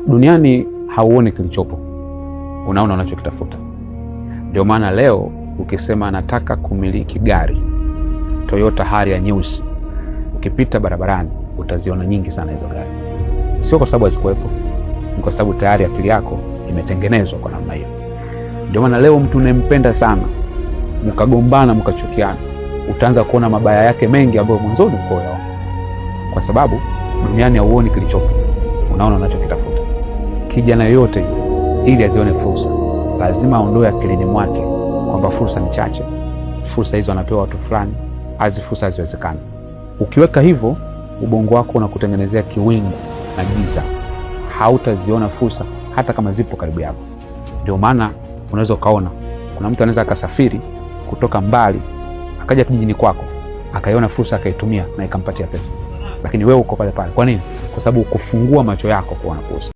Duniani hauoni kilichopo, unaona unachokitafuta. Ndio maana leo ukisema nataka kumiliki gari Toyota Harrier nyeusi, ukipita barabarani utaziona nyingi sana hizo gari. Sio kwa sababu hazikuwepo, ni kwa sababu tayari akili yako imetengenezwa kwa namna hiyo. Ndio maana leo mtu unempenda sana, mkagombana mkachukiana, utaanza kuona mabaya yake mengi ambayo mwanzoni ukoyaona. Kwa sababu duniani hauoni kilichopo, unaona unachokitafuta. Kijana yote ili azione fursa, lazima aondoe akilini mwake kwamba fursa ni chache, fursa hizo anapewa watu fulani, hizi fursa haziwezekani. Ukiweka hivyo, ubongo wako unakutengenezea kiwingu na giza, hautaziona fursa hata kama zipo karibu yako. Ndio maana unaweza ukaona kuna mtu anaweza akasafiri kutoka mbali akaja kijijini kwako, akaiona fursa akaitumia na ikampatia pesa, lakini wewe uko pale pale. Kwa nini? Kwa sababu kufungua macho yako kuona fursa.